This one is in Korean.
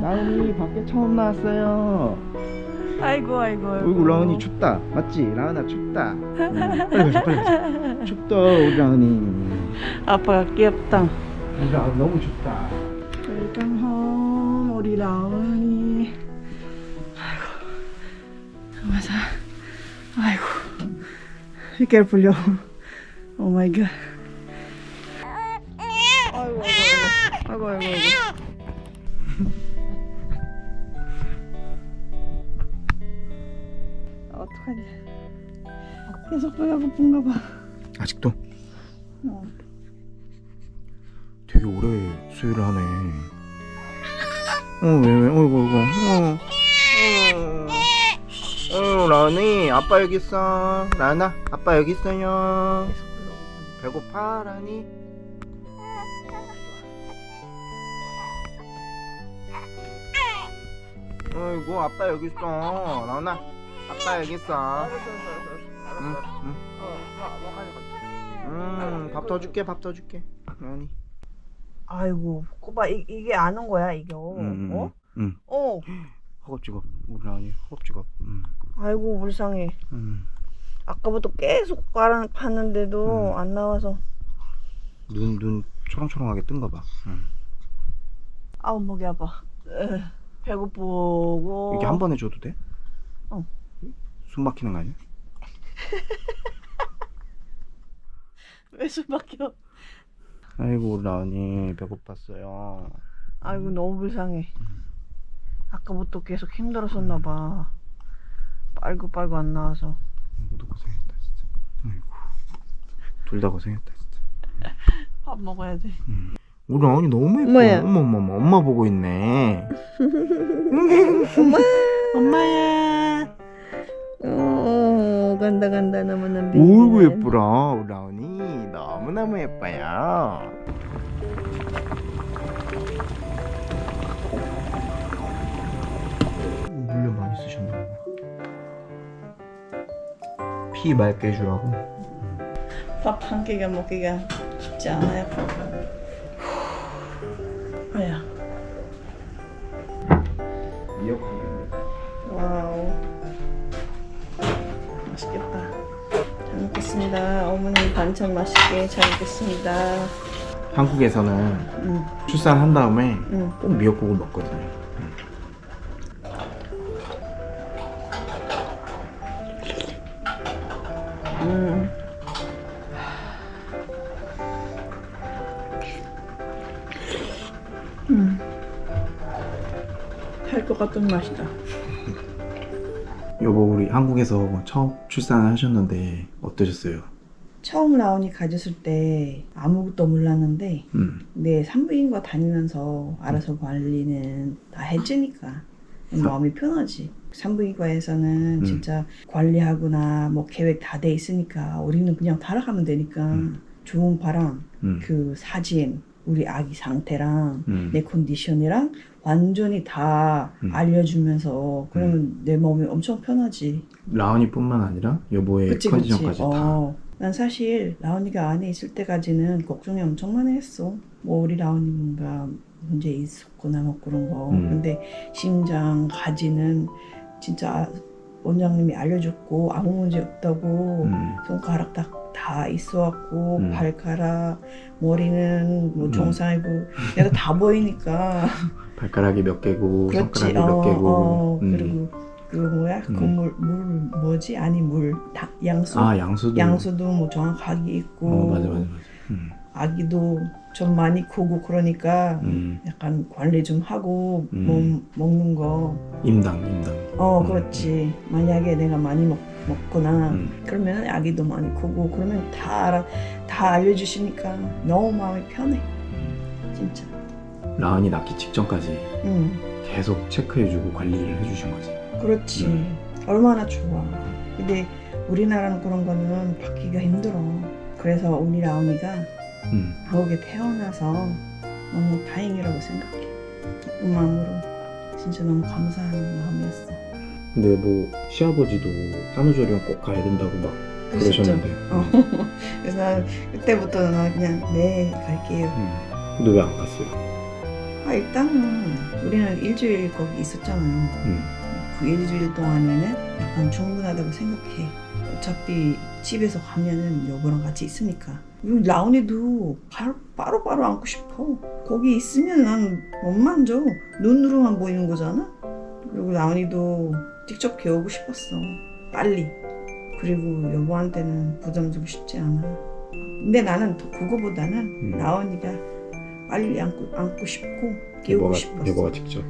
라은이 밖에 처음 나왔어요. 아이고 아이고. 어이구 라은이 춥다. 맞지? 라은아 춥다. 빨리 가자 빨리 가자. 춥다 우리 라은이. 아빠가 귀엽다. 우리 라은 너무 춥다. 웰컴 홈 우리 라은이. 아이고 맞아. 아이고 Be careful yo. Oh my god. 아이고 아이고 아이고 아이고. 어떡하지? 계속 배가 고픈가 봐. 아직도? 어. 되게 오래 수유를 하네. 왜 어이구 라은이 아빠 여기 있어. 라은아 아빠 여기 있어요. 배고파 라은이? 어이구 아빠 여기 있어. 라은아 아빠 여기 있어. 밥 더 줄게 밥 더 줄게 라은이. 아이고 꼬바 이게 안 온 거야 이게. 어? 어. 허겁지겁 우리 라은이 허겁지겁. 아이고 불쌍해. 아까부터 계속 봤는데도 안 나와서. 눈 초롱초롱하게 뜬가 봐. 아우 목이 아파. 배고프고. 이게 한 번에 줘도 돼? 어. 숨 막히는 거 아니야? 왜 숨 막혀? 아이고 우리 라은이 배고팠어요. 아이고 너무 불쌍해. 아까부터 계속 힘들었었나 봐. 빨고 안 나와서. 모두 고생했다 진짜. 아이고 둘 다 고생했다 진짜. 밥 먹어야 돼. 우리 라은이 너무 예뻐. 뭐야? 어머 엄마 보고 있네. 엄마야. 간다 너무나. 어이구 예쁘라 우리 라은이. 너무너무 예뻐요. 물엿 많이 쓰셨나 봐. 피 맑게 해주라고. 밥 한 끼가 먹기가 쉽지 않아요. 뭐야? 와우. 맛있겠다. 잘 먹겠습니다. 어머니 반찬 맛있게 잘 먹겠습니다. 한국에서는 출산한 다음에 응. 꼭 미역국을 먹거든요. 할 것 같은 맛이다. 여보 우리 한국에서 처음 출산을 하셨는데 어떠셨어요? 처음 라온이 가졌을 때 아무것도 몰랐는데 내 산부인과 다니면서 알아서 관리는 다 해주니까 마음이 편하지. 산부인과에서는 진짜 관리하거나 뭐 계획 다 돼 있으니까 우리는 그냥 따라가면 되니까 좋은 바람, 그 사진, 우리 아기 상태랑 내 컨디션이랑 완전히 다 알려주면서 그러면 내 마음이 엄청 편하지. 라온이 뿐만 아니라 여보의 그치. 컨디션까지 다. 난 사실 라온이가 안에 있을 때까지는 걱정이 엄청 많이 했어. 뭐 우리 라온이 뭔가 문제 있었거나 뭐 그런 거. 근데 심장, 가지는 진짜 원장님이 알려줬고 아무 문제 없다고. 손가락 다 있어왔고 발가락, 머리는 뭐 정상이고 내가 다 보이니까. 발가락이 몇 개고 그렇지. 손가락이 몇 개고. 그리고 그 뭐야? 그 물 뭐지? 아니 양수. 양수도. 양수도 뭐 정확하게 있고. 맞아. 아기도 좀 많이 크고 그러니까 약간 관리 좀 하고 먹는 거. 임당. 그렇지. 만약에 내가 많이 먹거나 그러면 아기도 많이 크고 그러면 다 알려주시니까 너무 마음이 편해. 진짜. 라은이 낳기 직전까지 계속 체크해주고 관리를 해주신 거지. 그렇지. 얼마나 좋아. 근데 우리나라는 그런 거는 받기가 힘들어. 그래서 우리 라온이가 한국에 태어나서 너무 다행이라고 생각해. 기쁜 마음으로 진짜 너무 감사한 마음이었어. 근데 뭐 시아버지도 산후조리원 꼭 가야 된다고 막 그러셨는데. 그래서 난 그때부터 나 그냥 네 갈게요. 근데 왜 안 갔어요? 일단은 우리는 일주일 거기 있었잖아요. 그 일주일 동안에는 약간 충분하다고 생각해. 어차피 집에서 가면은 여보랑 같이 있으니까. 그리고 라온이도 바로바로 안고 싶어. 거기 있으면 난 못 만져. 눈으로만 보이는 거잖아. 그리고 라온이도 직접 배우고 싶었어. 빨리. 그리고 여보한테는 부담 주고 싶지 않아. 근데 나는 더 그거보다는 라온이가 빨리 안고 싶고 깨우고 싶었어. 여보가 직접.